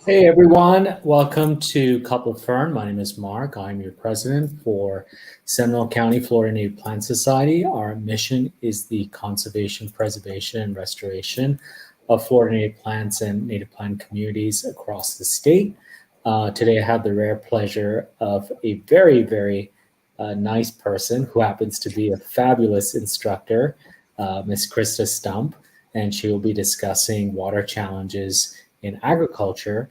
Hey everyone, welcome to Couple Fern. My name is Mark. I'm your president for Seminole County Florida Native Plant Society. Our mission is the conservation, preservation, and restoration of Florida native plants and native plant communities across the state. Today I have the rare pleasure of a very nice person who happens to be a fabulous instructor, Ms. Krista Stump, and she will be discussing water challenges in agriculture,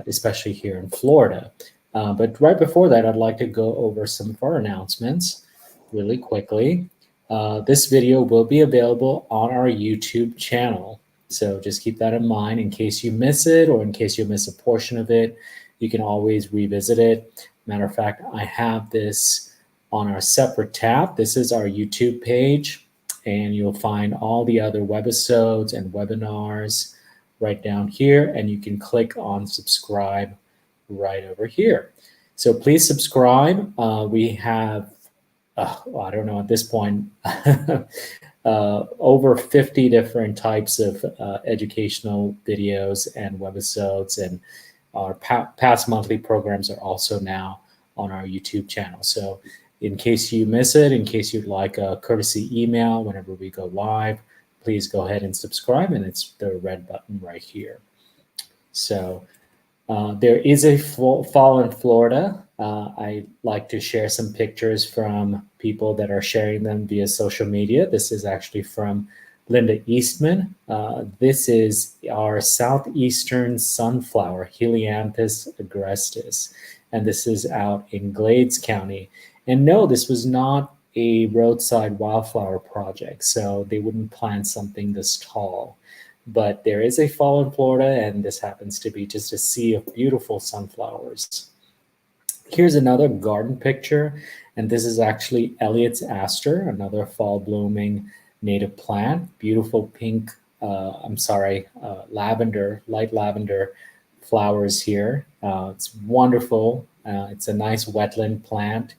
especially here in Florida. But right before that, I'd like to go over some of our announcements really quickly. This video will be available on our YouTube channel. So just keep that in mind in case you miss it or in case you miss a portion of it. You can always revisit it. Matter of fact, I have this on our separate tab. This is our YouTube page, and you'll find all the other webisodes and webinars right down here, and you can click on subscribe right over here. So please subscribe. We have, I don't know at this point, over 50 different types of educational videos and webisodes, and our past monthly programs are also now on our YouTube channel. So in case you miss it, in case you'd like a courtesy email whenever we go live, please go ahead and subscribe, and it's the red button right here. So there is a fall in Florida. I like to share some pictures from people that are sharing them via social media. This is actually from Linda Eastman. This is our southeastern sunflower, Helianthus agrestis, and this is out in Glades County. And no, this was not a roadside wildflower project, so they wouldn't plant something this tall. But there is a fall in Florida, and this happens to be just a sea of beautiful sunflowers. Here's another garden picture, and this is actually Elliott's aster, another fall blooming native plant. Beautiful pink, lavender, light lavender flowers here. It's wonderful. It's a nice wetland plant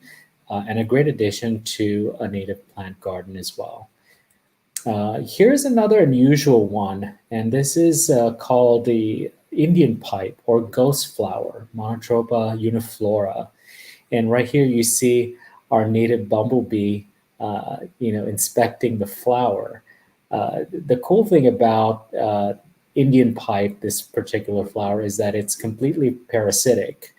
and a great addition to a native plant garden as well. Here's another unusual one, and this is called the Indian pipe or ghost flower, Monotropa uniflora. And right here you see our native bumblebee, inspecting the flower. The cool thing about Indian pipe, this particular flower, is that it's completely parasitic.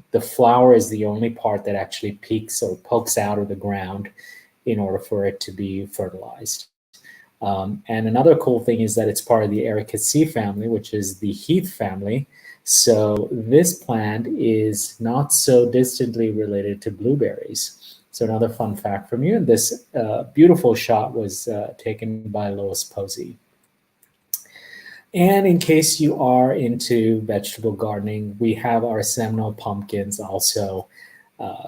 The flower is the only part that actually peeks or pokes out of the ground in order for it to be fertilized. And another cool thing is that it's part of the Ericaceae family, which is the heath family. So this plant is not so distantly related to blueberries. So another fun fact from you, and this beautiful shot was taken by Lois Posey. And in case you are into vegetable gardening, we have our Seminole pumpkins also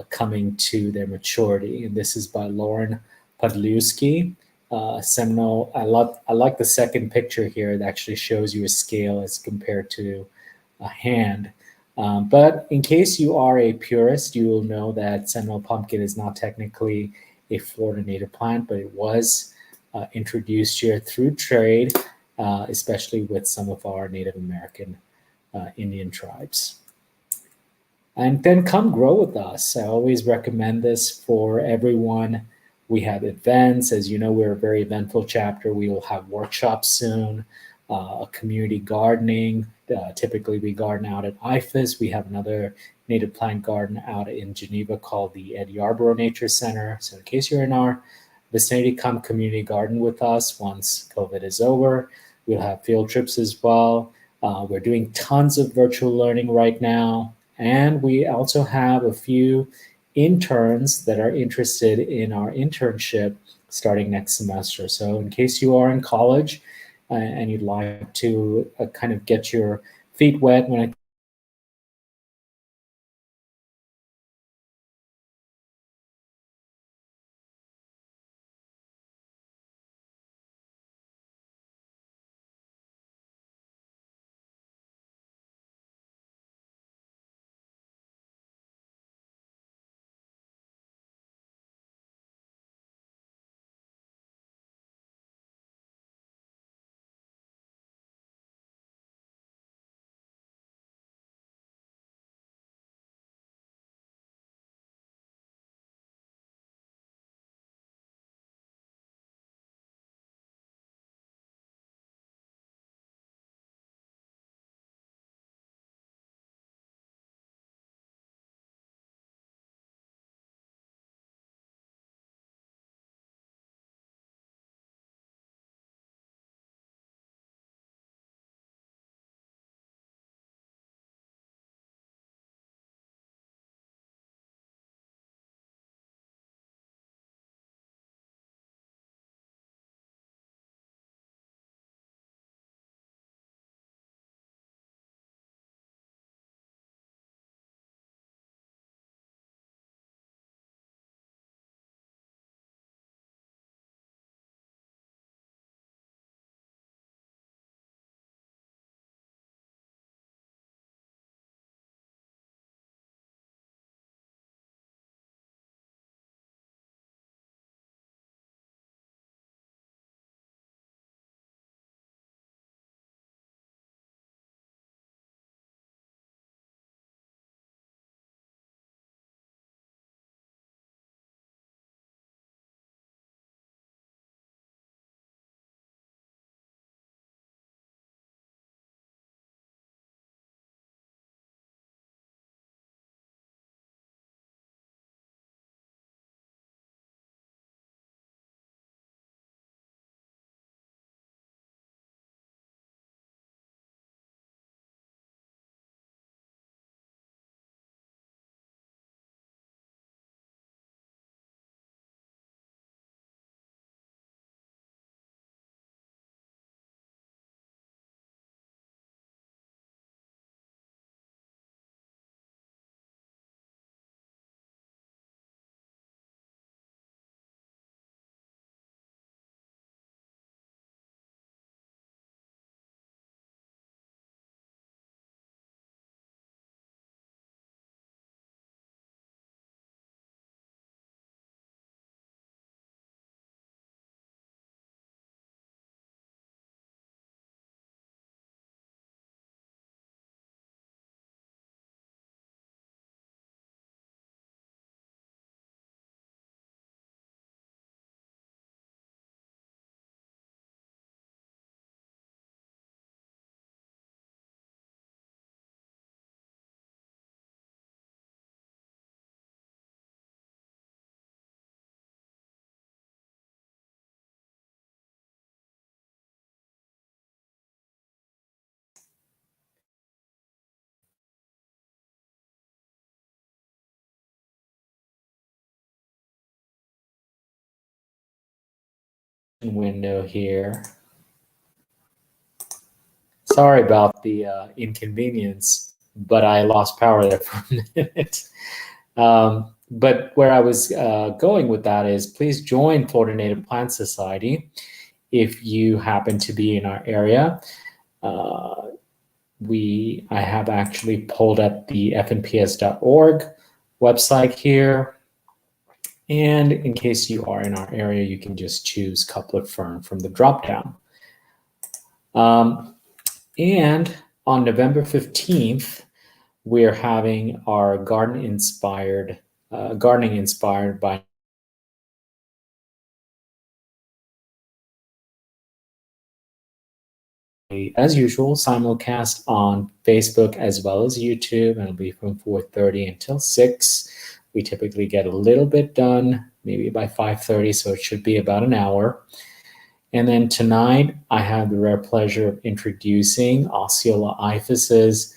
coming to their maturity. And this is by Lauren Podlewski. Seminole, I like the second picture here. It actually shows you a scale as compared to a hand. But in case you are a purist, you will know that Seminole pumpkin is not technically a Florida native plant, but it was introduced here through trade, especially with some of our Native American Indian tribes. And then come grow with us. I always recommend this for everyone. We have events. As you know, we're a very eventful chapter. We will have workshops soon, community gardening. Typically, we garden out at IFAS. We have another native plant garden out in Geneva called the Ed Yarborough Nature Center. So in case you're in our vicinity, come community garden with us once COVID is over. We'll have field trips as well. We're doing tons of virtual learning right now. And we also have a few interns that are interested in our internship starting next semester. So in case you are in college and you'd like to kind of get your feet wet when it window here. Sorry about the inconvenience, but I lost power there for a minute. But where I was going with that is please join Florida Native Plant Society if you happen to be in our area. I have actually pulled up the fnps.org website here. And in case you are in our area, you can just choose couplet fern from the dropdown. And on November 15th, we're having our gardening inspired by, as usual, simulcast on Facebook as well as YouTube, and it'll be from 4:30 until 6. We typically get a little bit done, maybe by 5:30, so it should be about an hour. And then tonight, I have the rare pleasure of introducing Osceola IFAS's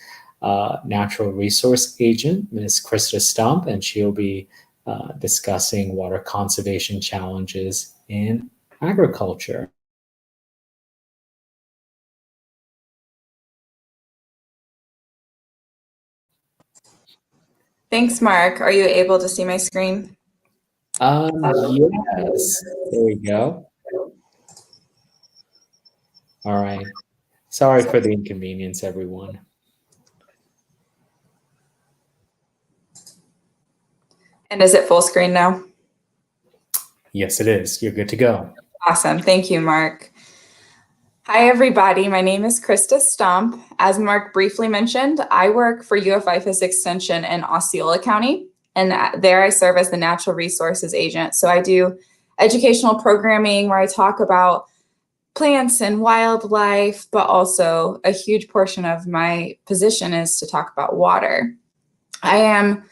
Natural Resource Agent, Ms. Krista Stump, and she'll be discussing water conservation challenges in agriculture. Thanks, Mark. Are you able to see my screen? Yes, there we go. All right. Sorry for the inconvenience, everyone. And is it full screen now? Yes, it is. You're good to go. Awesome. Thank you, Mark. Hi, everybody. My name is Krista Stump. As Mark briefly mentioned, I work for UF IFAS Extension in Osceola County, and there I serve as the Natural Resources Agent. So I do educational programming where I talk about plants and wildlife, but also a huge portion of my position is to talk about water. I am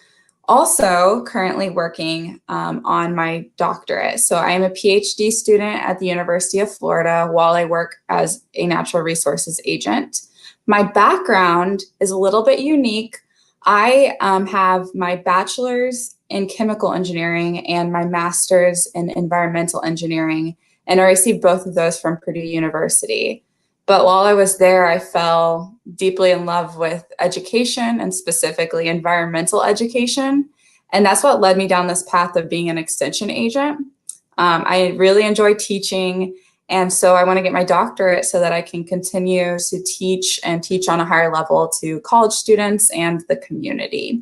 also currently working on my doctorate. So I am a PhD student at the University of Florida while I work as a natural resources agent. My background is a little bit unique. I have my bachelor's in chemical engineering and my master's in environmental engineering, and I received both of those from Purdue University. But while I was there, I fell deeply in love with education and specifically environmental education. And that's what led me down this path of being an extension agent. I really enjoy teaching. And so I want to get my doctorate so that I can continue to teach and teach on a higher level to college students and the community.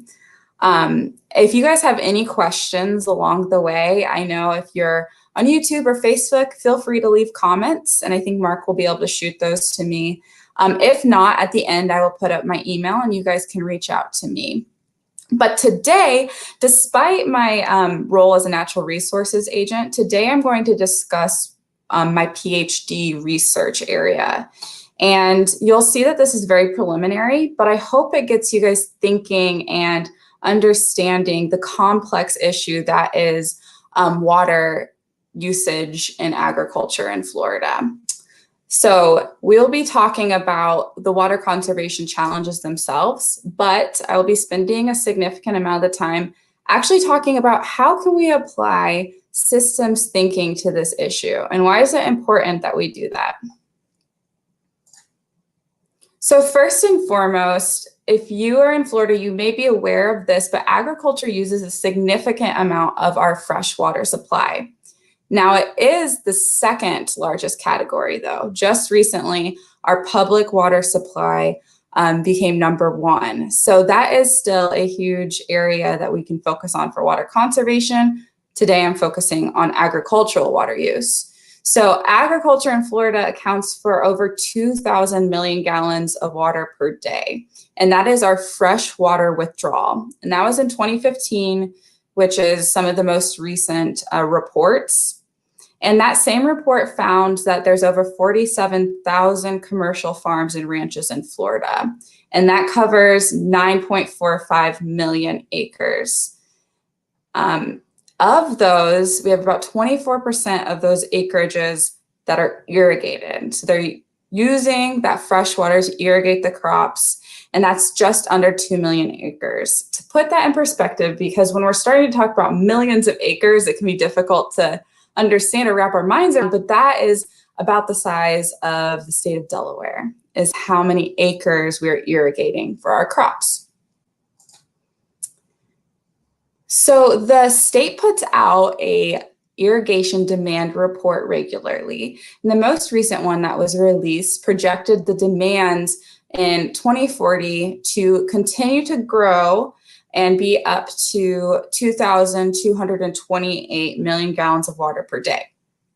If you guys have any questions along the way, I know if you're on YouTube or Facebook, feel free to leave comments, and I think Mark will be able to shoot those to me. If not, at the end, I will put up my email and you guys can reach out to me. But today, despite my role as a natural resources agent, today I'm going to discuss my PhD research area. And you'll see that this is very preliminary, but I hope it gets you guys thinking and understanding the complex issue that is water usage in agriculture in Florida. So we'll be talking about the water conservation challenges themselves, but I will be spending a significant amount of the time actually talking about how can we apply systems thinking to this issue and why is it important that we do that? So first and foremost, if you are in Florida, you may be aware of this, but agriculture uses a significant amount of our freshwater supply. Now, it is the second largest category, though. Just recently, our public water supply became #1. So that is still a huge area that we can focus on for water conservation. Today, I'm focusing on agricultural water use. So agriculture in Florida accounts for over 2,000 million gallons of water per day. And that is our freshwater withdrawal. And that was in 2015, which is some of the most recent reports. And that same report found that there's over 47,000 commercial farms and ranches in Florida. And that covers 9.45 million acres. Of those, we have about 24% of those acreages that are irrigated. So they're using that fresh water to irrigate the crops, and that's just under 2 million acres. To put that in perspective, because when we're starting to talk about millions of acres, it can be difficult to understand or wrap our minds around, but that is about the size of the state of Delaware, is how many acres we're irrigating for our crops. So the state puts out a irrigation demand report regularly. And the most recent one that was released projected the demands in 2040 to continue to grow and be up to 2,228 million gallons of water per day.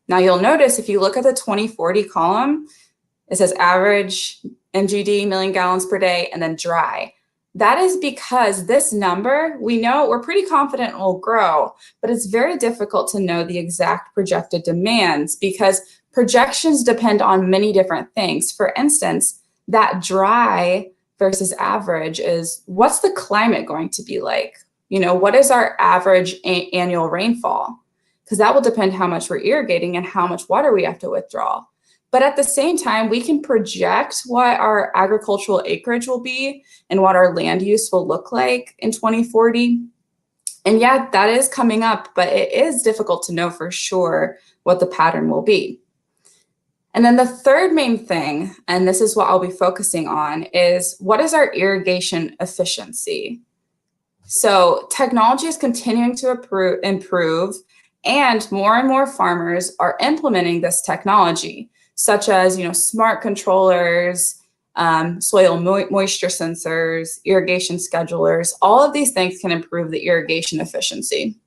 Now you'll notice if you look at the 2040 column, it says average MGD, million gallons per day, and then dry. That is because this number, we know we're pretty confident will grow, but it's very difficult to know the exact projected demands because projections depend on many different things. For instance, that dry versus average is, what's the climate going to be like? You know, what is our average annual rainfall? Because that will depend how much we're irrigating and how much water we have to withdraw. But at the same time, we can project what our agricultural acreage will be and what our land use will look like in 2040. And yeah, that is coming up, but it is difficult to know for sure what the pattern will be. And then the third main thing, and this is what I'll be focusing on, is what is our irrigation efficiency? So technology is continuing to improve, and more farmers are implementing this technology, such as, you know, smart controllers, soil moisture sensors, irrigation schedulers. All of these things can improve the irrigation efficiency.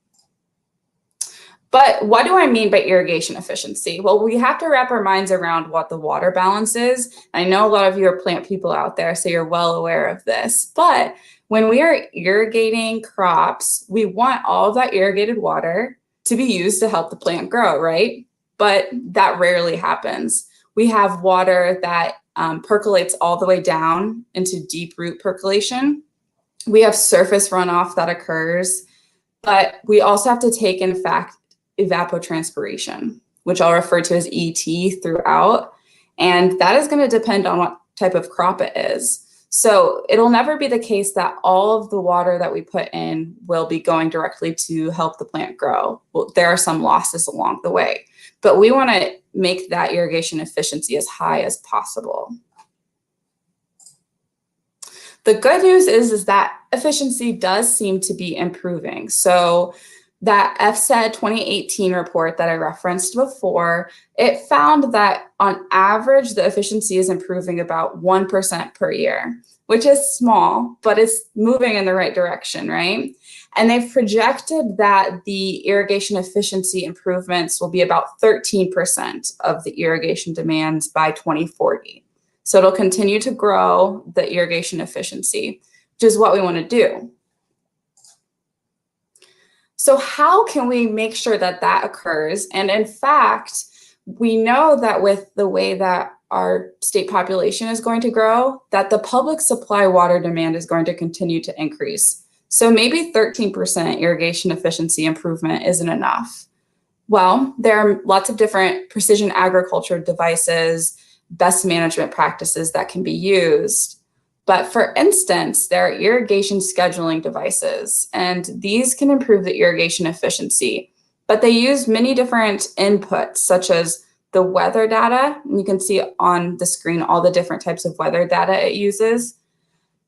But what do I mean by irrigation efficiency? Well, we have to wrap our minds around what the water balance is. I know a lot of you are plant people out there, so you're well aware of this. But when we are irrigating crops, we want all of that irrigated water to be used to help the plant grow, right? But that rarely happens. We have water that percolates all the way down into deep root percolation. We have surface runoff that occurs, but we also have to take in fact evapotranspiration, which I'll refer to as ET throughout. And that is going to depend on what type of crop it is. So it'll never be the case that all of the water that we put in will be going directly to help the plant grow. Well, there are some losses along the way, but we want to make that irrigation efficiency as high as possible. The good news is that efficiency does seem to be improving. So that FSED 2018 report that I referenced before, it found that on average, the efficiency is improving about 1% per year, which is small, but it's moving in the right direction, right? And they've projected that the irrigation efficiency improvements will be about 13% of the irrigation demands by 2040. So it'll continue to grow the irrigation efficiency, which is what we want to do. So how can we make sure that that occurs? And in fact, we know that with the way that our state population is going to grow, that the public supply water demand is going to continue to increase. So maybe 13% irrigation efficiency improvement isn't enough. Well, there are lots of different precision agriculture devices, best management practices that can be used. But for instance, there are irrigation scheduling devices, and these can improve the irrigation efficiency, but they use many different inputs, such as the weather data. And you can see on the screen all the different types of weather data it uses,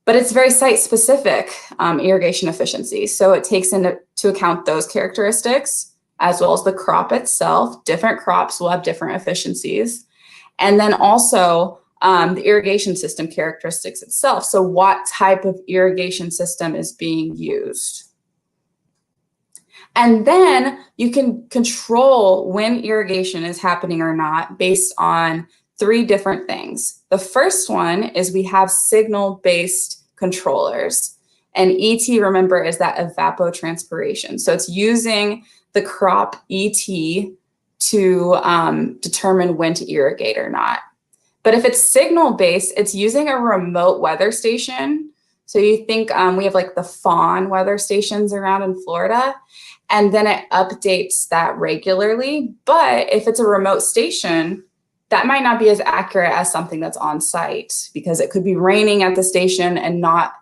but it's very site-specific irrigation efficiency. So it takes into account those characteristics, as well as the crop itself. Different crops will have different efficiencies. And then also the irrigation system characteristics itself. So what type of irrigation system is being used? And then you can control when irrigation is happening or not based on 3 different things. The first one is we have signal-based controllers. And ET, remember, is that evapotranspiration. So it's using the crop ET to determine when to irrigate or not. But if it's signal-based, it's using a remote weather station. So you think we have like the fawn weather stations around in Florida, and then it updates that regularly. But if it's a remote station, that might not be as accurate as something that's on site, because it could be raining at the station and not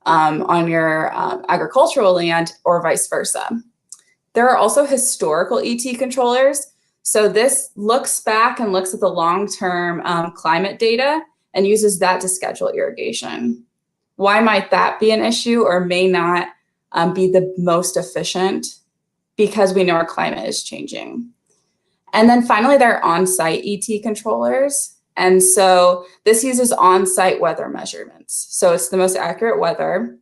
on your agricultural land, or vice versa. There are also historical ET controllers. So this looks back and looks at the long-term climate data and uses that to schedule irrigation. Why might that be an issue or may not be the most efficient? Because we know our climate is changing. And then finally, there are on-site ET controllers. And so this uses on-site weather measurements. So it's the most accurate weather,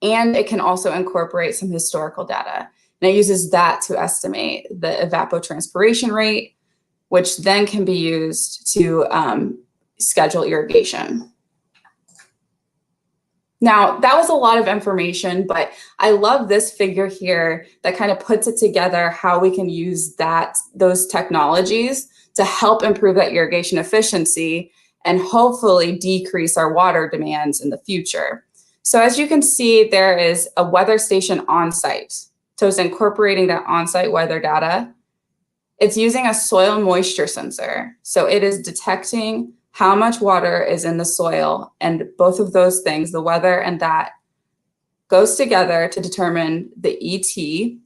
and it can also incorporate some historical data. And it uses that to estimate the evapotranspiration rate, which then can be used to schedule irrigation. Now, that was a lot of information, but I love this figure here that kind of puts it together how we can use those technologies to help improve that irrigation efficiency and hopefully decrease our water demands in the future. So as you can see, there is a weather station on site. So it's incorporating that on-site weather data. It's using a soil moisture sensor. So it is detecting how much water is in the soil, and both of those things, the weather and that, goes together to determine the ET.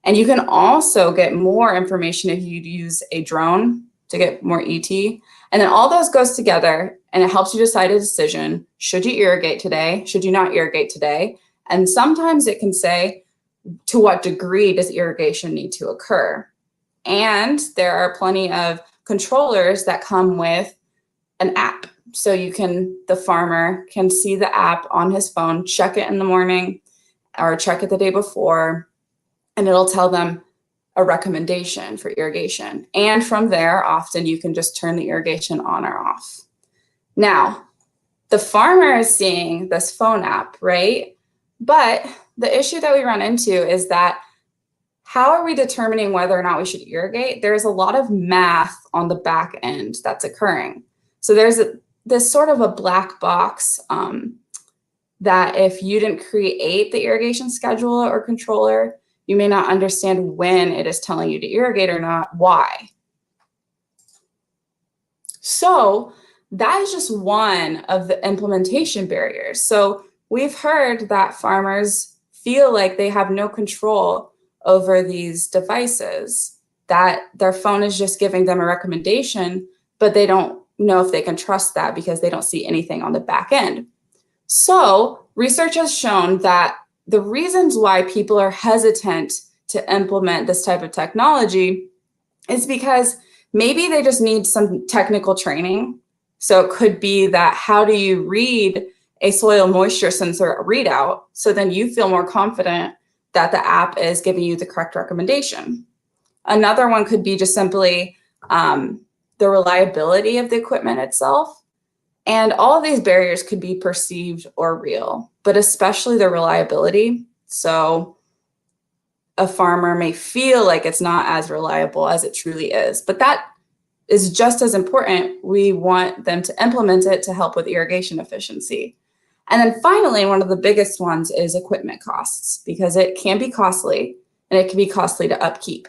And you can also get more information if you use a drone to get more ET. And then all those goes together and it helps you decide a decision. Should you irrigate today? Should you not irrigate today? And sometimes it can say, to what degree does irrigation need to occur? And there are plenty of controllers that come with an app. So the farmer can see the app on his phone, check it in the morning or check it the day before, and it'll tell them a recommendation for irrigation. And from there, often you can just turn the irrigation on or off. Now, the farmer is seeing this phone app, right? But the issue that we run into is that how are we determining whether or not we should irrigate? There's a lot of math on the back end that's occurring. So there's this sort of a black box that if you didn't create the irrigation scheduler or controller, you may not understand when it is telling you to irrigate or not, why. So that is just one of the implementation barriers. So we've heard that farmers feel like they have no control over these devices, that their phone is just giving them a recommendation, but they don't know if they can trust that because they don't see anything on the back end. So research has shown that the reasons why people are hesitant to implement this type of technology is because maybe they just need some technical training. So it could be that how do you read a soil moisture sensor readout so then you feel more confident that the app is giving you the correct recommendation. Another one could be just simply the reliability of the equipment itself. And all of these barriers could be perceived or real, but especially the reliability. So a farmer may feel like it's not as reliable as it truly is, but that is just as important. We want them to implement it to help with irrigation efficiency. And then finally, one of the biggest ones is equipment costs, because it can be costly and it can be costly to upkeep.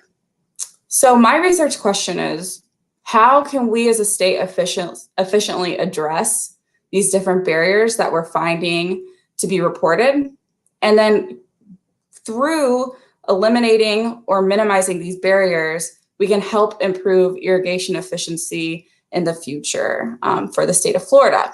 So my research question is, how can we as a state efficiently address these different barriers that we're finding to be reported? And then through eliminating or minimizing these barriers, we can help improve irrigation efficiency in the future for the state of Florida.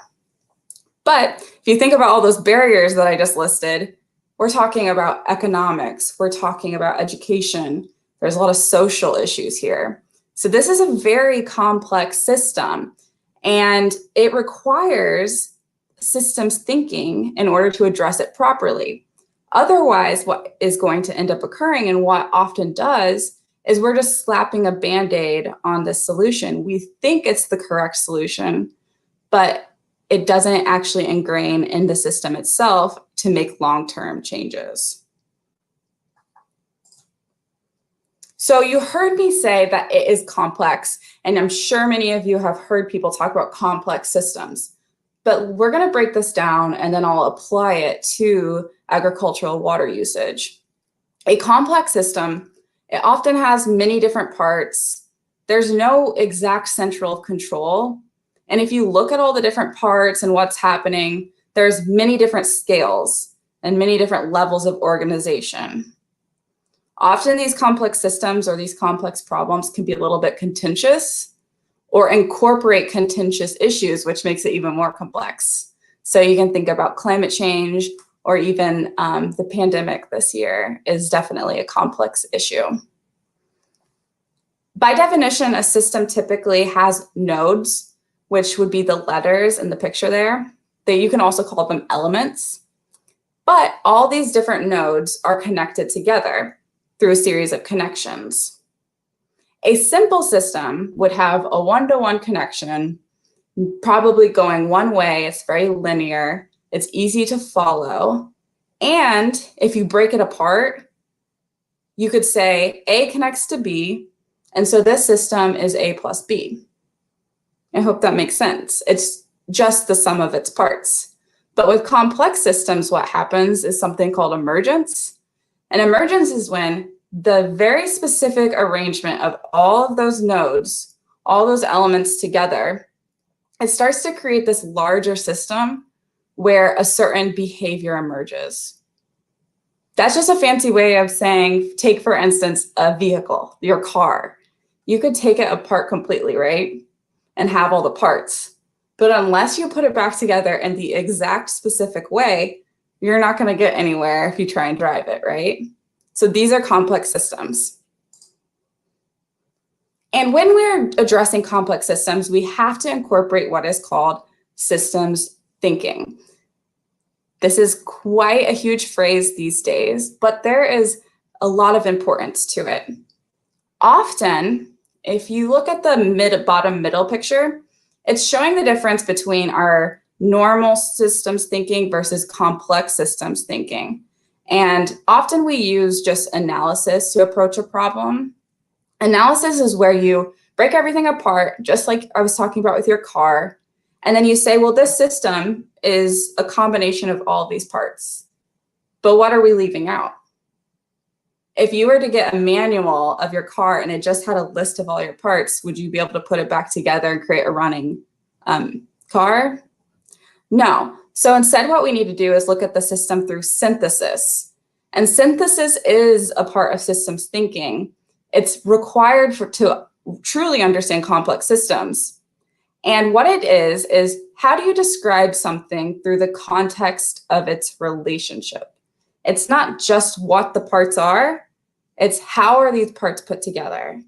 But if you think about all those barriers that I just listed, we're talking about economics, we're talking about education, there's a lot of social issues here. So this is a very complex system, and it requires systems thinking in order to address it properly. Otherwise, what is going to end up occurring, and what often does, is we're just slapping a Band-Aid on this solution. We think it's the correct solution, but it doesn't actually ingrain in the system itself to make long-term changes. So you heard me say that it is complex, and I'm sure many of you have heard people talk about complex systems, but we're going to break this down and then I'll apply it to agricultural water usage. A complex system, it often has many different parts. There's no exact central control. And if you look at all the different parts and what's happening, there's many different scales and many different levels of organization. Often these complex systems or these complex problems can be a little bit contentious or incorporate contentious issues, which makes it even more complex. So you can think about climate change, or even the pandemic this year is definitely a complex issue. By definition, a system typically has nodes, which would be the letters in the picture there. You can also call them elements. But all these different nodes are connected together through a series of connections. A simple system would have a one-to-one connection, probably going one way. It's very linear. It's easy to follow. And if you break it apart, you could say A connects to B, and so this system is A plus B. I hope that makes sense. It's just the sum of its parts. But with complex systems, what happens is something called emergence. And emergence is when the very specific arrangement of all of those nodes, all those elements together, it starts to create this larger system where a certain behavior emerges. That's just a fancy way of saying, take for instance, a vehicle, your car. You could take it apart completely, right? And have all the parts. But unless you put it back together in the exact specific way, you're not going to get anywhere if you try and drive it, right? So these are complex systems. And when we're addressing complex systems, we have to incorporate what is called systems thinking. This is quite a huge phrase these days, but there is a lot of importance to it. Often, if you look at the bottom middle picture, it's showing the difference between our normal systems thinking versus complex systems thinking. And often we use just analysis to approach a problem. Analysis is where you break everything apart, just like I was talking about with your car, and then you say, well, this system is a combination of all these parts. But what are we leaving out? If you were to get a manual of your car and it just had a list of all your parts, would you be able to put it back together and create a running car? No. So instead, what we need to do is look at the system through synthesis. And synthesis is a part of systems thinking. It's required to truly understand complex systems. And what it is how do you describe something through the context of its relationship? It's not just what the parts are, it's how are these parts put together,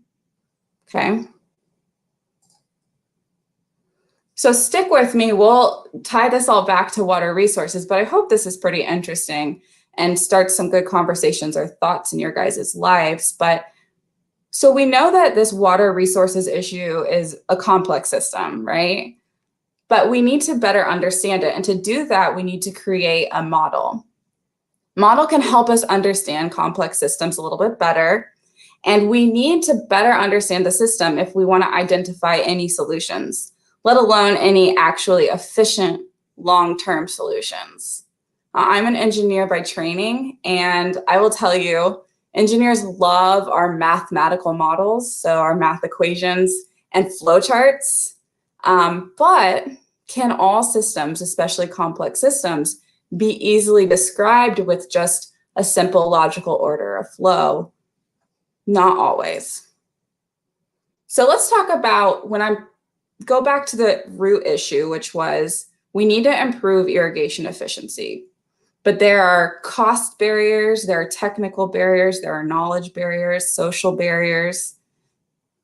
okay? So stick with me, we'll tie this all back to water resources, but I hope this is pretty interesting and starts some good conversations or thoughts in your guys' lives. But so we know that this water resources issue is a complex system, right? But we need to better understand it. And to do that, we need to create a model. Model can help us understand complex systems a little bit better. And we need to better understand the system if we want to identify any solutions, let alone any actually efficient long-term solutions. I'm an engineer by training, and I will tell you, engineers love our mathematical models, so our math equations and flowcharts. But can all systems, especially complex systems, be easily described with just a simple logical order of flow? Not always. So let's talk about go back to the root issue, which was we need to improve irrigation efficiency. But there are cost barriers, there are technical barriers, there are knowledge barriers, social barriers.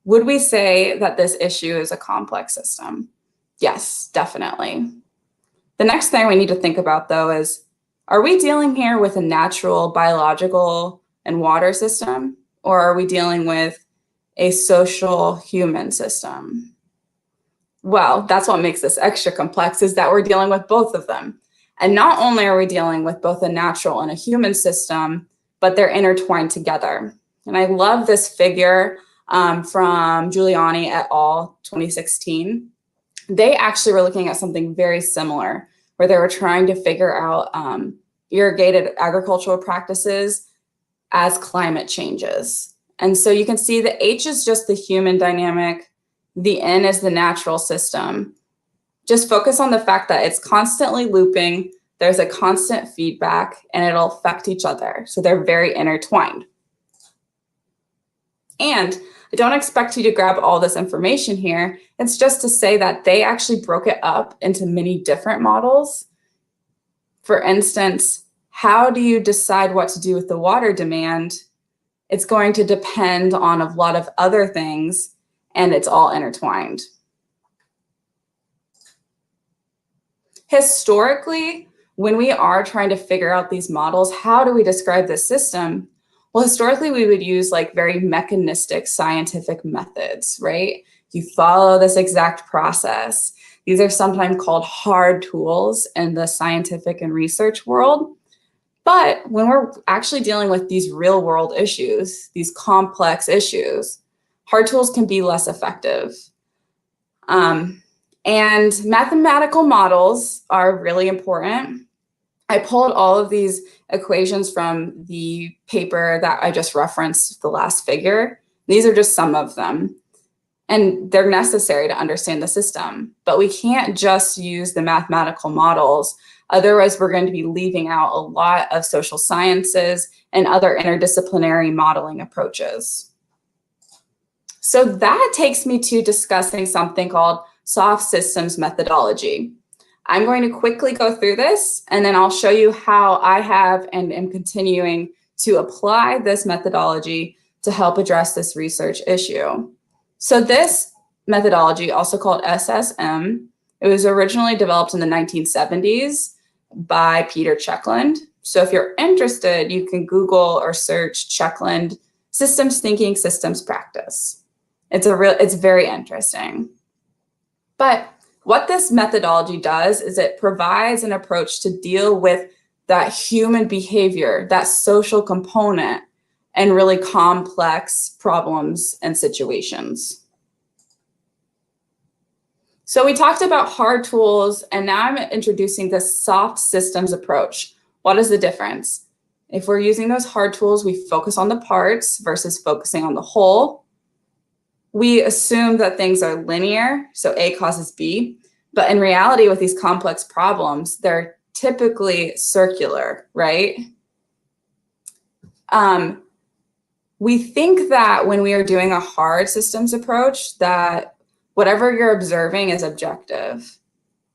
Would we say that this issue is a complex system? Yes, definitely. The next thing we need to think about, though, is are we dealing here with a natural, biological, and water system, or are we dealing with a social, human system? Well, that's what makes this extra complex, is that we're dealing with both of them. And not only are we dealing with both a natural and a human system, but they're intertwined together. And I love this figure from Giuliani et al. 2016. They actually were looking at something very similar, where they were trying to figure out irrigated agricultural practices as climate changes. And so you can see the H is just the human dynamic, the N is the natural system. Just focus on the fact that it's constantly looping, there's a constant feedback, and it'll affect each other. So they're very intertwined. And I don't expect you to grab all this information here. It's just to say that they actually broke it up into many different models. For instance, how do you decide what to do with the water demand? It's going to depend on a lot of other things, and it's all intertwined. Historically, when we are trying to figure out these models, how do we describe this system? Well, historically, we would use like very mechanistic scientific methods, right? You follow this exact process. These are sometimes called hard tools in the scientific and research world. But when we're actually dealing with these real world issues, these complex issues, hard tools can be less effective. And mathematical models are really important. I pulled all of these equations from the paper that I just referenced, the last figure. These are just some of them. And they're necessary to understand the system. But we can't just use the mathematical models. Otherwise, we're going to be leaving out a lot of social sciences and other interdisciplinary modeling approaches. So that takes me to discussing something called soft systems methodology. I'm going to quickly go through this, and then I'll show you how I have and am continuing to apply this methodology to help address this research issue. So this methodology, also called SSM, it was originally developed in the 1970s by Peter Checkland. So if you're interested, you can Google or search Checkland systems thinking, systems practice. It's very interesting. But what this methodology does is it provides an approach to deal with that human behavior, that social component, and really complex problems and situations. So we talked about hard tools, and now I'm introducing this soft systems approach. What is the difference? If we're using those hard tools, we focus on the parts versus focusing on the whole. We assume that things are linear, so A causes B, but in reality, with these complex problems, they're typically circular, right? We think that when we are doing a hard systems approach, that whatever you're observing is objective,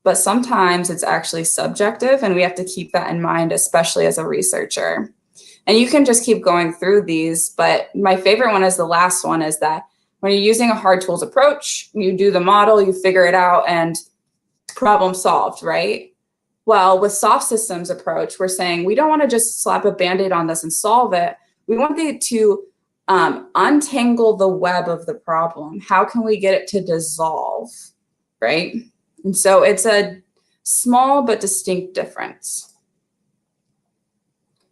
but sometimes it's actually subjective, and we have to keep that in mind, especially as a researcher. And you can just keep going through these, but my favorite one is the last one, is that when you're using a hard tools approach, you do the model, you figure it out, and problem solved, right? Well, with soft systems approach, we're saying we don't want to just slap a Band-Aid on this and solve it. We want it to untangle the web of the problem. How can we get it to dissolve, right? And so it's a small but distinct difference.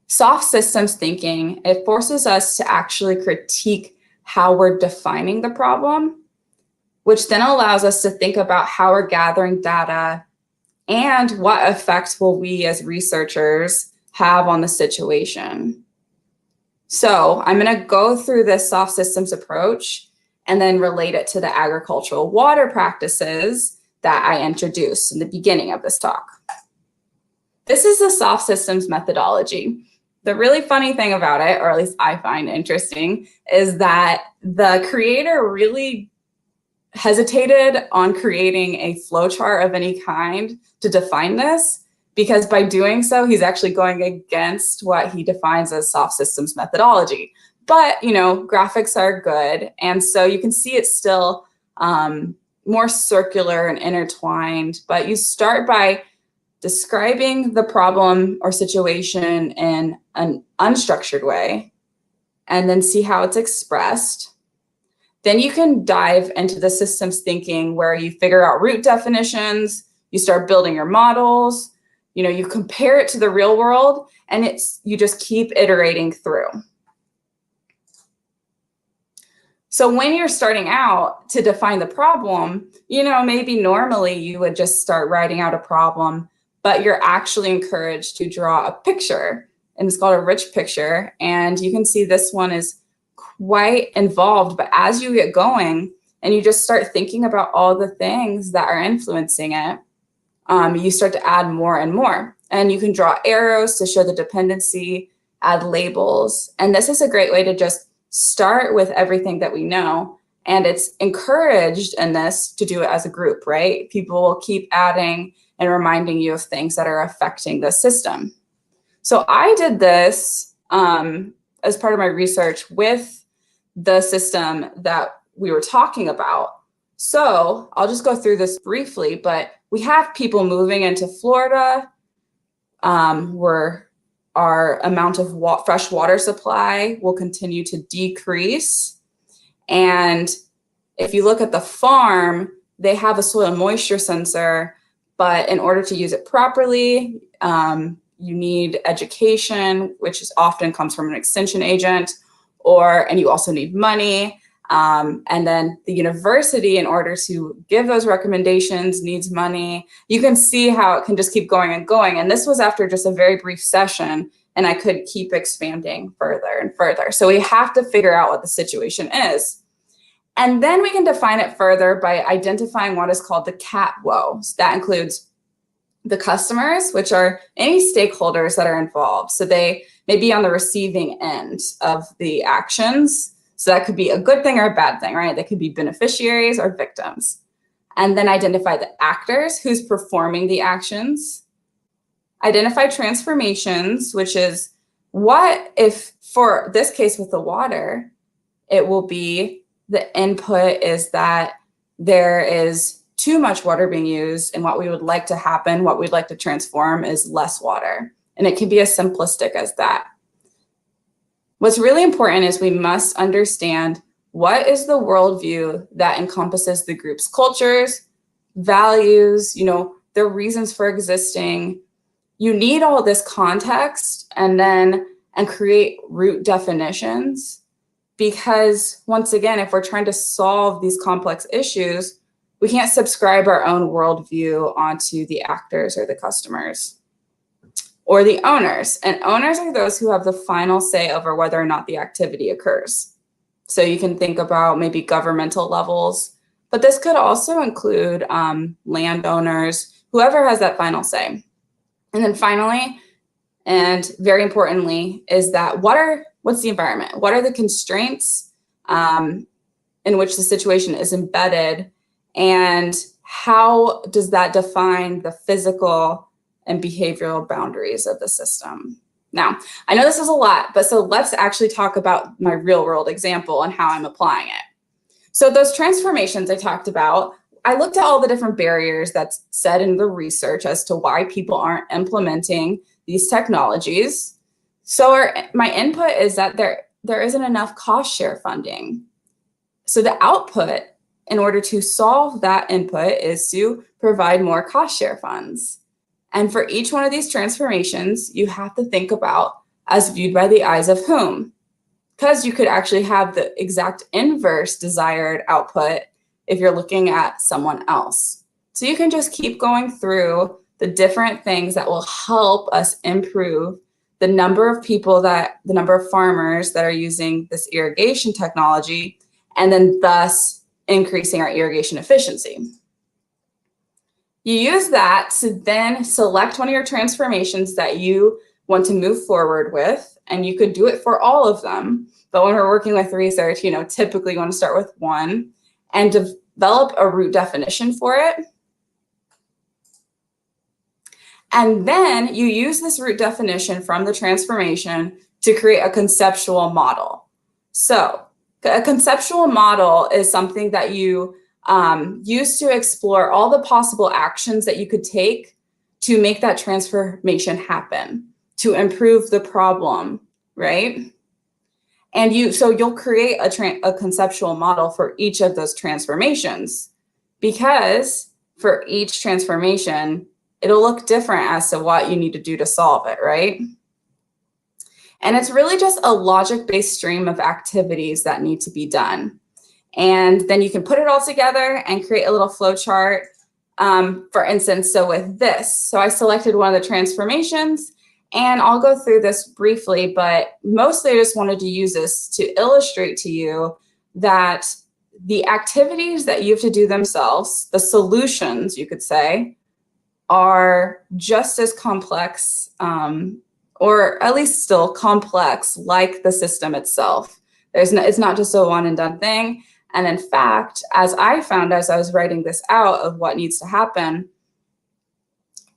Soft systems thinking, it forces us to actually critique how we're defining the problem, which then allows us to think about how we're gathering data and what effects will we as researchers have on the situation. So I'm going to go through this soft systems approach and then relate it to the agricultural water practices that I introduced in the beginning of this talk. This is the soft systems methodology. The really funny thing about it, or at least I find interesting, is that the creator really hesitated on creating a flowchart of any kind to define this, because by doing so, he's actually going against what he defines as soft systems methodology. But, you know, graphics are good. And so you can see it's still more circular and intertwined, but you start by describing the problem or situation in an unstructured way, and then see how it's expressed. Then you can dive into the systems thinking where you figure out root definitions, you start building your models, you know, you compare it to the real world, and you just keep iterating through. So when you're starting out to define the problem, you know, maybe normally you would just start writing out a problem, but you're actually encouraged to draw a picture, and it's called a rich picture. And you can see this one is quite involved, but as you get going and you just start thinking about all the things that are influencing it, you start to add more and more. And you can draw arrows to show the dependency, add labels. And this is a great way to just start with everything that we know. And it's encouraged in this to do it as a group, right? People will keep adding and reminding you of things that are affecting the system. So I did this as part of my research with the system that we were talking about. So I'll just go through this briefly, but we have people moving into Florida where our amount of fresh water supply will continue to decrease. And if you look at the farm, they have a soil moisture sensor, but in order to use it properly, you need education, which often comes from an extension agent, and you also need money. And then the university, in order to give those recommendations, needs money. You can see how it can just keep going and going. And this was after just a very brief session, and I could keep expanding further and further. So we have to figure out what the situation is. And then we can define it further by identifying what is called the cat woes. That includes the customers, which are any stakeholders that are involved. So they may be on the receiving end of the actions. So that could be a good thing or a bad thing, right? They could be beneficiaries or victims. And then identify the actors, who's performing the actions. Identify transformations, which is what if, for this case with the water, it will be the input is that there is too much water being used, and what we would like to happen, what we'd like to transform is less water. And it can be as simplistic as that. What's really important is we must understand what is the worldview that encompasses the group's cultures, values, their reasons for existing. You need all this context and create root definitions, because once again, if we're trying to solve these complex issues, we can't subscribe our own worldview onto the actors or the customers or the owners. And owners are those who have the final say over whether or not the activity occurs. So you can think about maybe governmental levels, but this could also include landowners, whoever has that final say. And then finally, and very importantly, is that what's the environment? What are the constraints in which the situation is embedded? And how does that define the physical and behavioral boundaries of the system? Now, I know this is a lot, but so let's actually talk about my real world example and how I'm applying it. So those transformations I talked about, I looked at all the different barriers that's said in the research as to why people aren't implementing these technologies. So my input is that there isn't enough cost share funding. So the output, in order to solve that input, is to provide more cost share funds. And for each one of these transformations, you have to think about as viewed by the eyes of whom, because you could actually have the exact inverse desired output if you're looking at someone else. So you can just keep going through the different things that will help us improve the number of farmers that are using this irrigation technology, and then thus increasing our irrigation efficiency. You use that to then select one of your transformations that you want to move forward with, and you could do it for all of them. But when we're working with research, typically you want to start with one and develop a root definition for it. And then you use this root definition from the transformation to create a conceptual model. So a conceptual model is something that you use to explore all the possible actions that you could take to make that transformation happen, to improve the problem, right? And you'll create a conceptual model for each of those transformations, because for each transformation, it'll look different as to what you need to do to solve it, right? And it's really just a logic-based stream of activities that need to be done. And then you can put it all together and create a little flow chart. For instance, so with this, so I selected one of the transformations, and I'll go through this briefly, but mostly I just wanted to use this to illustrate to you that the activities that you have to do themselves, the solutions, you could say, are just as complex, or at least still complex, like the system itself. It's not just a one and done thing. And in fact, as I found as I was writing this out of what needs to happen,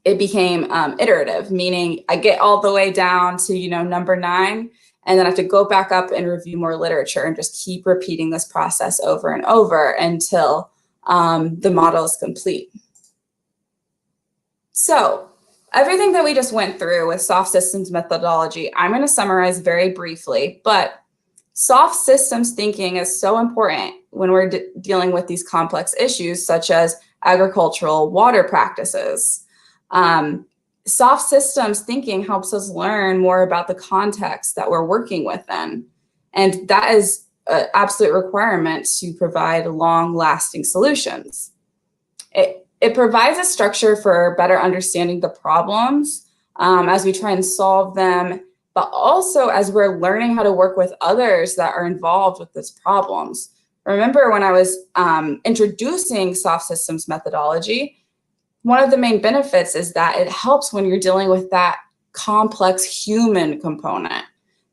it became iterative, meaning I get all the way down to, number 9, and then I have to go back up and review more literature and just keep repeating this process over and over until the model is complete. So everything that we just went through with soft systems methodology, I'm going to summarize very briefly, but soft systems thinking is so important when we're dealing with these complex issues such as agricultural water practices. Soft systems thinking helps us learn more about the context that we're working within. And that is an absolute requirement to provide long-lasting solutions. It provides a structure for better understanding the problems as we try and solve them, but also as we're learning how to work with others that are involved with these problems. Remember when I was introducing soft systems methodology, one of the main benefits is that it helps when you're dealing with that complex human component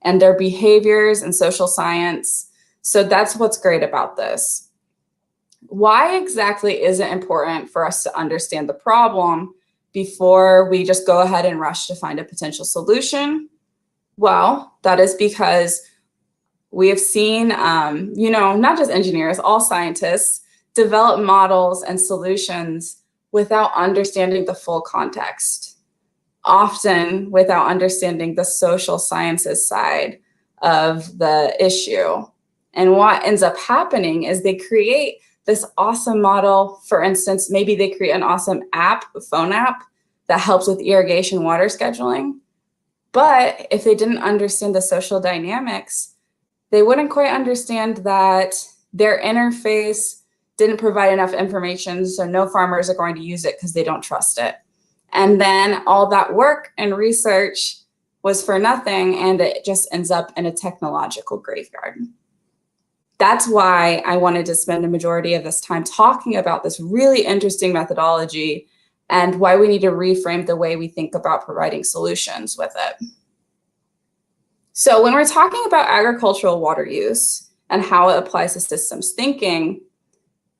and their behaviors and social science. So that's what's great about this. Why exactly is it important for us to understand the problem before we just go ahead and rush to find a potential solution? Well, that is because we have seen, not just engineers, all scientists develop models and solutions without understanding the full context, often without understanding the social sciences side of the issue. And what ends up happening is they create this awesome model. For instance, maybe they create an awesome app, a phone app, that helps with irrigation water scheduling. But if they didn't understand the social dynamics, they wouldn't quite understand that their interface didn't provide enough information, so no farmers are going to use it because they don't trust it. And then all that work and research was for nothing, and it just ends up in a technological graveyard. That's why I wanted to spend a majority of this time talking about this really interesting methodology and why we need to reframe the way we think about providing solutions with it. So when we're talking about agricultural water use and how it applies to systems thinking,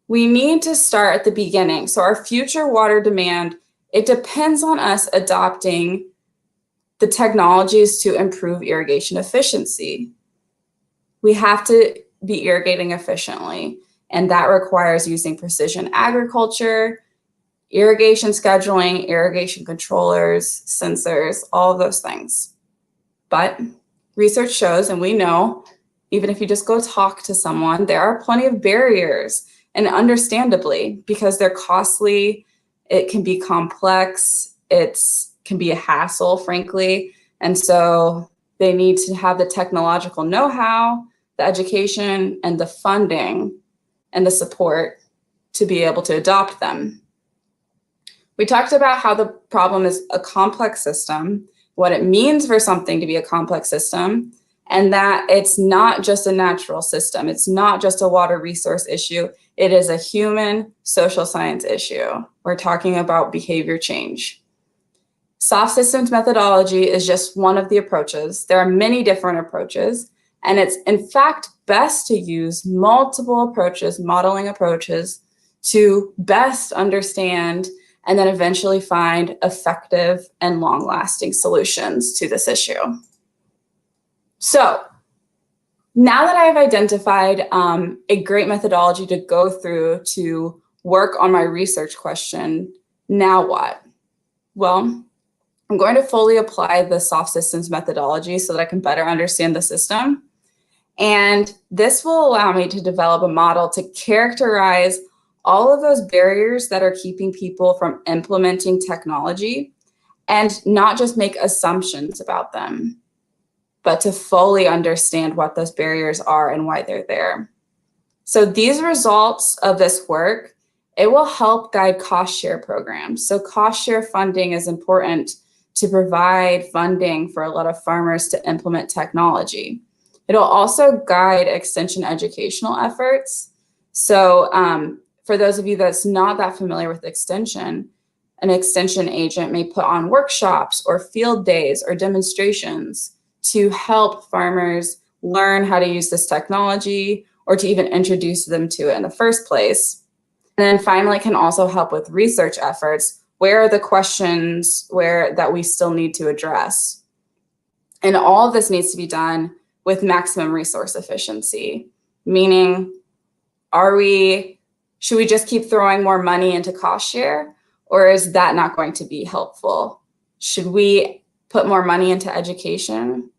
we need to start at the beginning. So our future water demand, it depends on us adopting the technologies to improve irrigation efficiency. We have to be irrigating efficiently, and that requires using precision agriculture, irrigation scheduling, irrigation controllers, sensors, all of those things. But research shows, and we know, even if you just go talk to someone, there are plenty of barriers, and understandably, because they're costly, it can be complex, it can be a hassle, frankly, and so they need to have the technological know-how, the education, and the funding, and the support to be able to adopt them. We talked about how the problem is a complex system, what it means for something to be a complex system, and that it's not just a natural system. It's not just a water resource issue. It is a human social science issue. We're talking about behavior change. Soft systems methodology is just one of the approaches. There are many different approaches, and it's in fact best to use multiple approaches, modeling approaches, to best understand and then eventually find effective and long-lasting solutions to this issue. So now that I have identified a great methodology to go through to work on my research question, now what? Well, I'm going to fully apply the soft systems methodology so that I can better understand the system. And this will allow me to develop a model to characterize all of those barriers that are keeping people from implementing technology, and not just make assumptions about them, but to fully understand what those barriers are and why they're there. So these results of this work, it will help guide cost share programs. So cost share funding is important to provide funding for a lot of farmers to implement technology. It'll also guide extension educational efforts. So for those of you that's not that familiar with extension, an extension agent may put on workshops or field days or demonstrations to help farmers learn how to use this technology or to even introduce them to it in the first place. And then finally, can also help with research efforts. Where are the questions that we still need to address? And all of this needs to be done with maximum resource efficiency, meaning should we just keep throwing more money into cost share, or is that not going to be helpful? Should we put more money into education,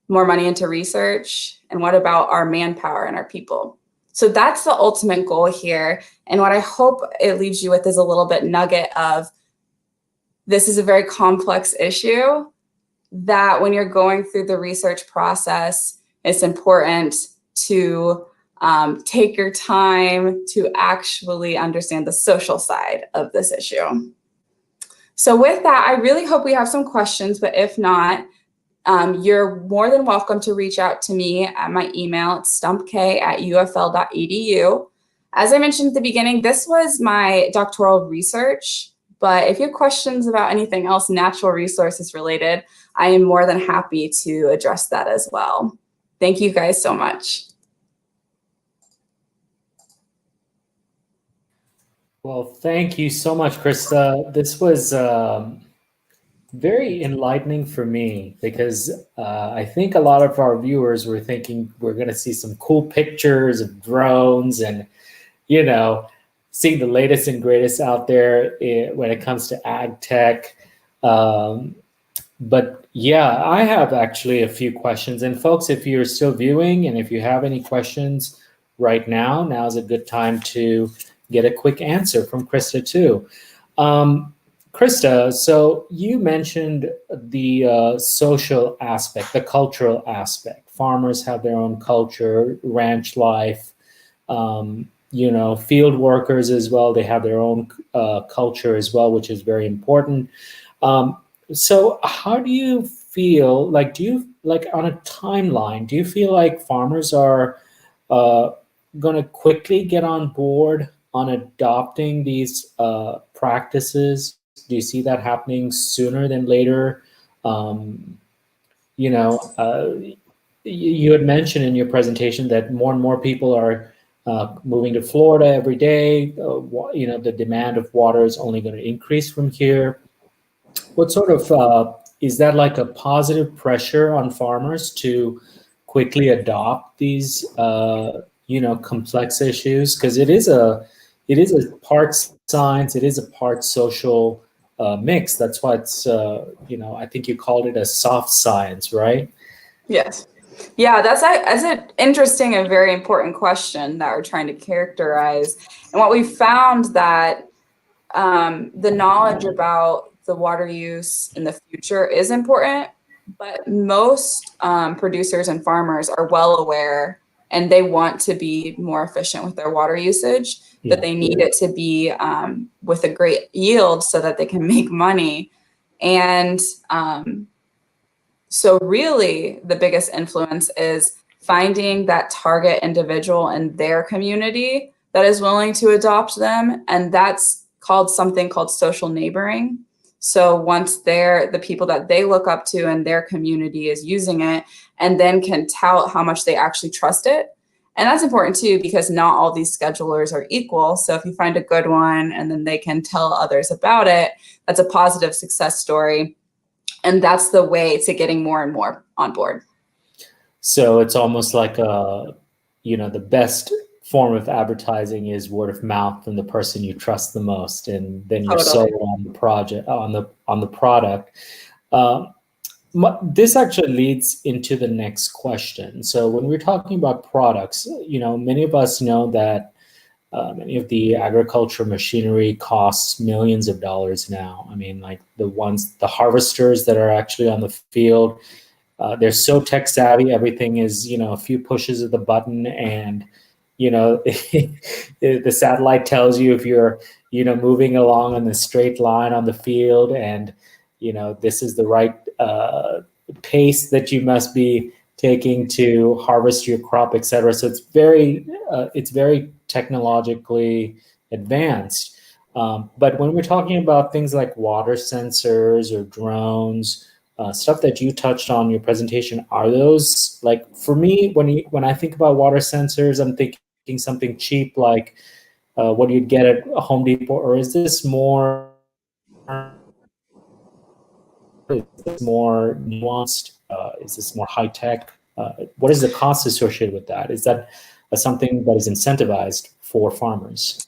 more money into research? And what about our manpower and our people? So that's the ultimate goal here. And what I hope it leaves you with is a little bit nugget of, this is a very complex issue that when you're going through the research process, it's important to take your time to actually understand the social side of this issue. So with that, I really hope we have some questions, but if not, you're more than welcome to reach out to me at my email. It's stumpk@ufl.edu. As I mentioned at the beginning, this was my doctoral research, but if you have questions about anything else natural resources related, I am more than happy to address that as well. Thank you guys so much. Well, thank you so much, Krista. This was very enlightening for me because I think a lot of our viewers were thinking we're going to see some cool pictures of drones and, seeing the latest and greatest out there when it comes to ag tech. But yeah, I have actually a few questions. And folks, if you're still viewing and if you have any questions right now, now's a good time to get a quick answer from Krista too. Krista, so you mentioned the social aspect, the cultural aspect. Farmers have their own culture, ranch life, field workers as well. They have their own culture as well, which is very important. So how do you feel, on a timeline, do you feel like farmers are going to quickly get on board on adopting these practices? Do you see that happening sooner than later? You had mentioned in your presentation that more and more people are moving to Florida every day. The demand of water is only going to increase from here. What sort of, is that like a positive pressure on farmers to quickly adopt these, complex issues? Because it is a part science, it is a part social mix. That's why it's, I think you called it a soft science, right? Yes. Yeah, that's an interesting and very important question that we're trying to characterize. And what we found that the knowledge about the water use in the future is important, but most producers and farmers are well aware and they want to be more efficient with their water usage, but they need it to be with a great yield so that they can make money. And so really the biggest influence is finding that target individual in their community that is willing to adopt them. And that's something called social neighboring. So once the people that they look up to in their community is using it and then can tout how much they actually trust it. And that's important too, because not all these schedulers are equal. So if you find a good one and then they can tell others about it, that's a positive success story. And that's the way to getting more and more on board. So it's almost like the best form of advertising is word of mouth from the person you trust the most, and then you're sold on the project, on the product. This actually leads into the next question. So when we're talking about products, many of us know that many of the agriculture machinery costs millions of dollars now. I mean, like the harvesters that are actually on the field, they're so tech savvy. Everything is, a few pushes of the button, and the satellite tells you if you're, moving along on the straight line on the field, and this is the right pace that you must be taking to harvest your crop, etc. So it's very technologically advanced. But when we're talking about things like water sensors or drones stuff that you touched on in your presentation, are those, like, for me, when I think about water sensors, I'm thinking something cheap like what you'd get at a Home Depot, or is this more nuanced? Is this more high tech? What is the cost associated with that? Is that something that is incentivized for farmers?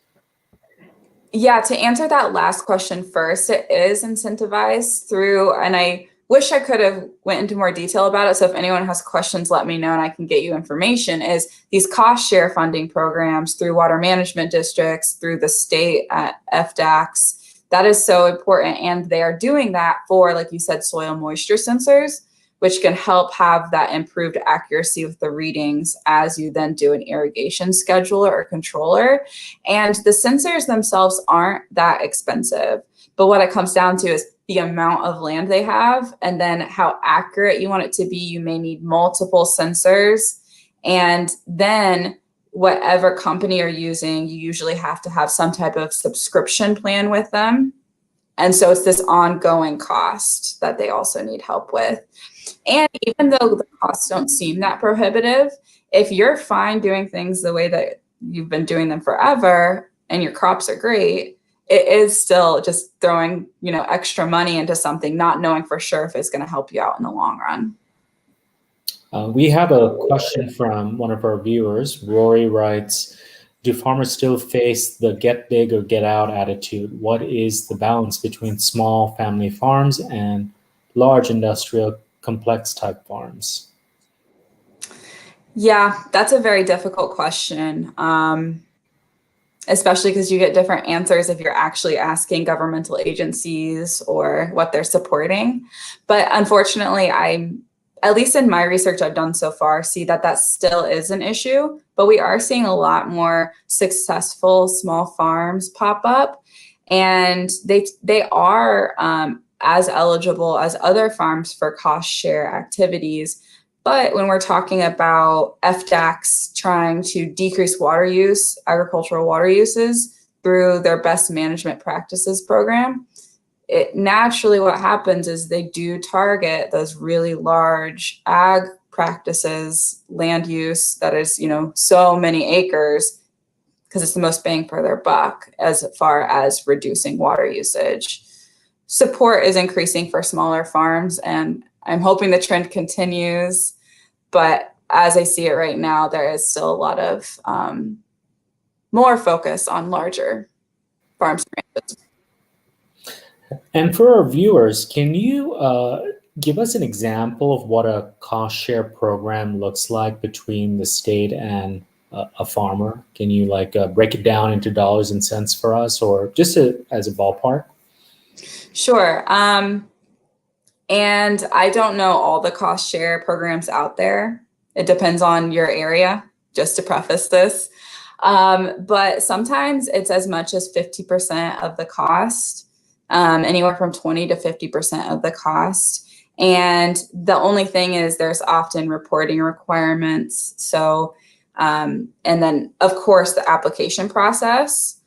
Yeah, to answer that last question first, it is incentivized through, and I wish I could have went into more detail about it. So if anyone has questions, let me know and I can get you information, is these cost share funding programs through water management districts, through the state at FDACs. That is so important. And they are doing that for, like you said, soil moisture sensors, which can help have that improved accuracy with the readings as you then do an irrigation scheduler or controller. And the sensors themselves aren't that expensive, but what it comes down to is the amount of land they have and then how accurate you want it to be. You may need multiple sensors, and then whatever company you're using, you usually have to have some type of subscription plan with them. And so it's this ongoing cost that they also need help with. And even though the costs don't seem that prohibitive, if you're fine doing things the way that you've been doing them forever and your crops are great, it is still just throwing, extra money into something, not knowing for sure if it's going to help you out in the long run. We have a question from one of our viewers. Rory writes, do farmers still face the get big or get out attitude? What is the balance between small family farms and large industrial complex type farms? Yeah, that's a very difficult question, especially because you get different answers if you're actually asking governmental agencies or what they're supporting. But unfortunately, at least in my research I've done so far, see that still is an issue, but we are seeing a lot more successful small farms pop up, and they are as eligible as other farms for cost share activities. But when we're talking about FDACs trying to decrease water use, agricultural water uses through their best management practices program, naturally what happens is they do target those really large ag practices, land use that is, so many acres, because it's the most bang for their buck as far as reducing water usage. Support is increasing for smaller farms, and I'm hoping the trend continues. But as I see it right now, there is still a lot of more focus on larger farms and ranches. And for our viewers, can you give us an example of what a cost share program looks like between the state and a farmer? Can you break it down into dollars and cents for us, or just as a ballpark? Sure. And I don't know all the cost share programs out there. It depends on your area, just to preface this. But sometimes it's as much as 50% of the cost, anywhere from 20 to 50% of the cost. And the only thing is there's often reporting requirements. So, and then of course the application process.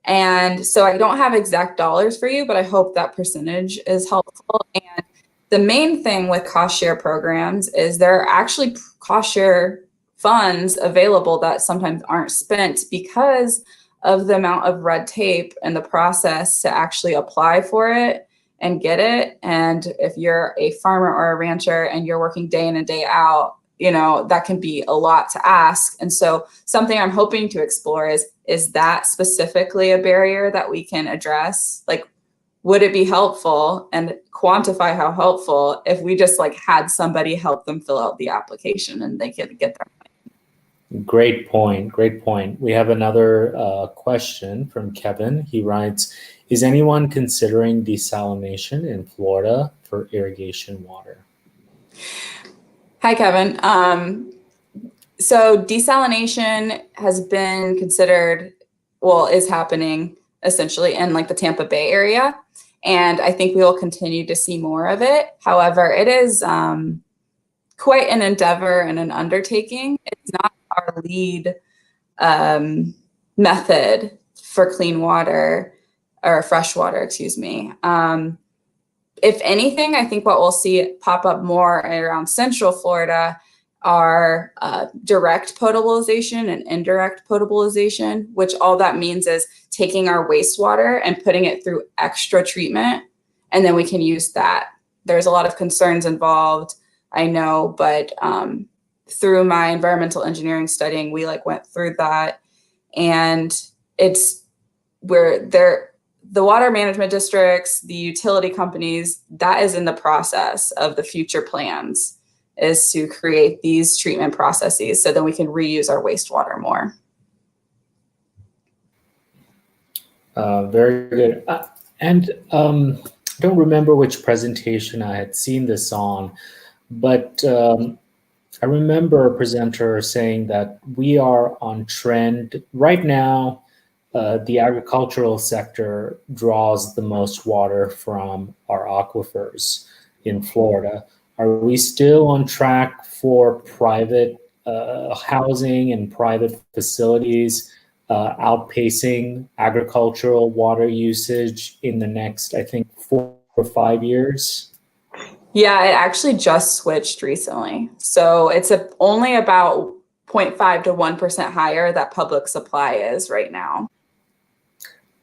And so I don't have exact dollars for you, but I hope that percentage is helpful. And the main thing with cost share programs is there are actually cost share funds available that sometimes aren't spent because of the amount of red tape and the process to actually apply for it and get it. And if you're a farmer or a rancher and you're working day in and day out, that can be a lot to ask. And so something I'm hoping to explore is that specifically a barrier that we can address? Like, would it be helpful, and quantify how helpful, if we just had somebody help them fill out the application and they could get their money? Great point. Great point. We have another question from Kevin. He writes, is anyone considering desalination in Florida for irrigation water? Hi, Kevin. So desalination has been considered, is happening essentially in the Tampa Bay area. And I think we will continue to see more of it. However, it is quite an endeavor and an undertaking. It's not our lead method for clean water, or fresh water, excuse me. if anything, I think what we'll see pop up more around Central Florida are direct potabilization and indirect potabilization, which all that means is taking our wastewater and putting it through extra treatment, and then we can use that. There's a lot of concerns involved, I know, but through my environmental engineering studying, we went through that, and it's where the water management districts, the utility companies, that is in the process of the future plans, is to create these treatment processes so that we can reuse our wastewater more. Very good. And I don't remember which presentation I had seen this on, but I remember a presenter saying that we are on trend right now. The agricultural sector draws the most water from our aquifers in Florida. Are we still on track for private housing and private facilities outpacing agricultural water usage in the next, I think, 4 or 5 years? Yeah, it actually just switched recently. So it's only about 0.5 to 1% higher that public supply is right now.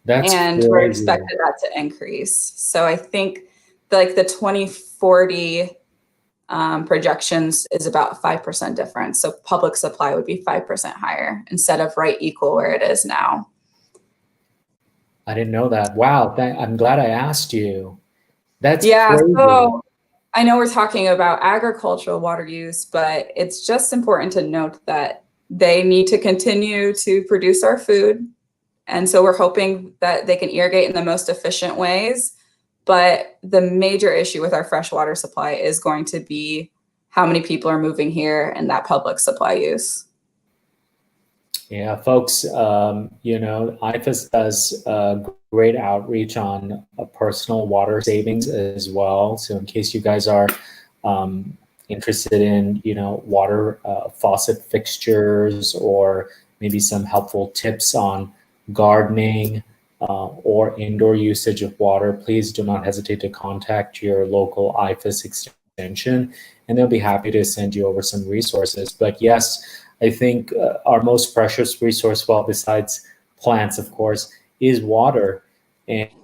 And we're expected that to increase. So I think the 2040 projections is about 5% difference. So public supply would be 5% higher instead of right equal where it is now. I didn't know that. Wow, I'm glad I asked you. That's yeah. crazy. So I know we're talking about agricultural water use, but it's just important to note that they need to continue to produce our food. And so we're hoping that they can irrigate in the most efficient ways. But the major issue with our freshwater supply is going to be how many people are moving here and that public supply use. Yeah, folks, IFAS does great outreach on personal water savings as well. So in case you guys are interested in, water faucet fixtures, or maybe some helpful tips on gardening or indoor usage of water, please do not hesitate to contact your local IFAS extension, and they'll be happy to send you over some resources. But yes, I think our most precious resource, well, besides plants, of course, is water.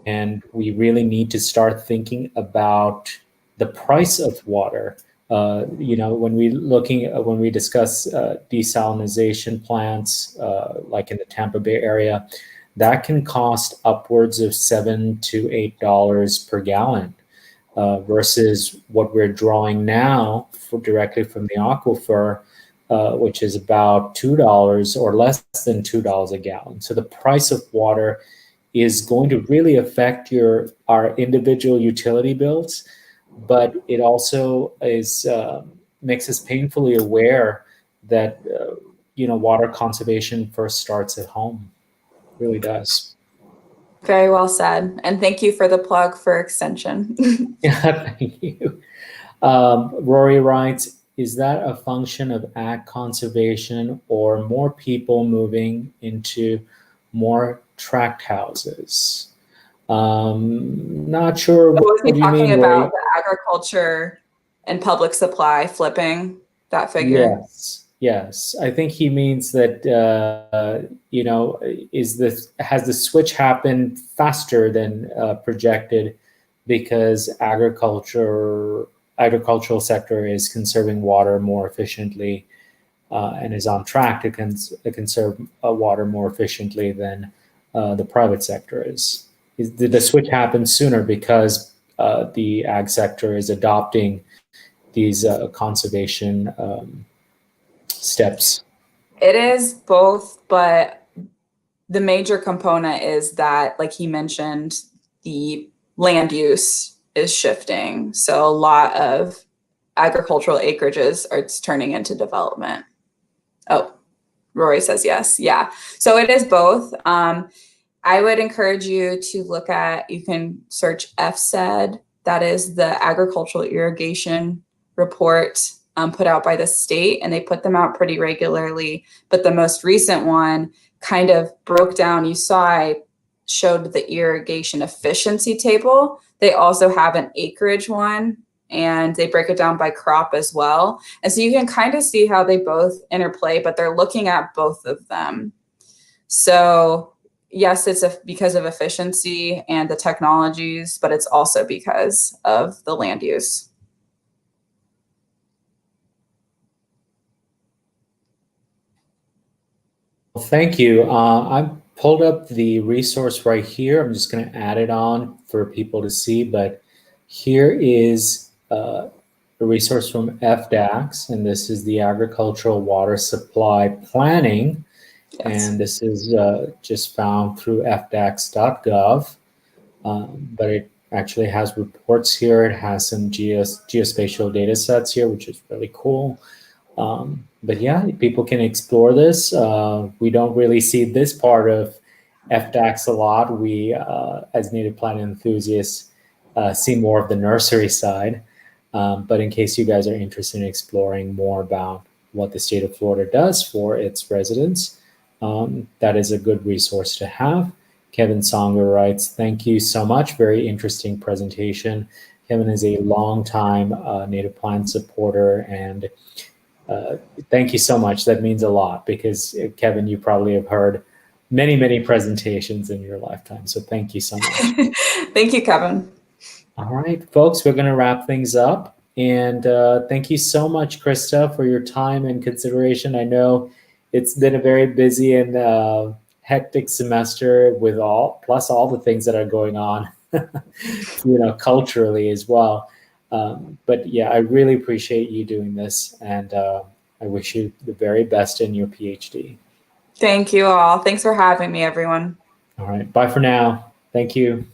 And we really need to start thinking about the price of water. When we discuss desalination plants, like in the Tampa Bay area, that can cost upwards of $7 to $8 per gallon, versus what we're drawing now directly from the aquifer, which is about $2 or less than $2 a gallon. So the price of water is going to really affect our individual utility bills, but it also makes us painfully aware that water conservation first starts at home. It really does. Very well said, and thank you for the plug for extension. Yeah, thank you. Rory writes, is that a function of ag conservation or more people moving into more tract houses? Not sure. Was he talking about Rory? the agriculture and public supply flipping that figure? Yes. I think he means that has the switch happened faster than projected because agricultural sector is conserving water more efficiently and is on track to conserve water more efficiently than the private sector is. Did the switch happen sooner because the ag sector is adopting these conservation steps? It is both, but the major component is that, like he mentioned, the land use is shifting. So a lot of agricultural acreages are turning into development. Oh, Rory says yes. Yeah. So it is both. I would encourage you to look at, you can search FSED. That is the Agricultural Irrigation Report put out by the state, and they put them out pretty regularly. But the most recent one kind of broke down. You saw I showed the irrigation efficiency table. They also have an acreage one, and they break it down by crop as well. And so you can kind of see how they both interplay, but they're looking at both of them. So yes, it's because of efficiency and the technologies, but it's also because of the land use. Well, thank you. I pulled up the resource right here. I'm just going to add it on for people to see, but here is a resource from FDACS, and this is the Agricultural Water Supply Planning. Yes. And this is just found through fdacs.gov, but it actually has reports here. It has some geospatial data sets here, which is really cool. But yeah, people can explore this. We don't really see this part of FDACS a lot. We, as native plant enthusiasts, see more of the nursery side. But in case you guys are interested in exploring more about what the state of Florida does for its residents, that is a good resource to have. Kevin Songer writes, thank you so much. Very interesting presentation. Kevin is a longtime native plant supporter, and thank you so much. That means a lot because, Kevin, you probably have heard many, many presentations in your lifetime. So thank you so much. Thank you, Kevin. All right, folks, we're going to wrap things up. And thank you so much, Krista, for your time and consideration. I know it's been a very busy and hectic semester with plus all the things that are going on, culturally as well. But yeah, I really appreciate you doing this, and I wish you the very best in your PhD. Thank you all. Thanks for having me, everyone. All right, bye for now. Thank you.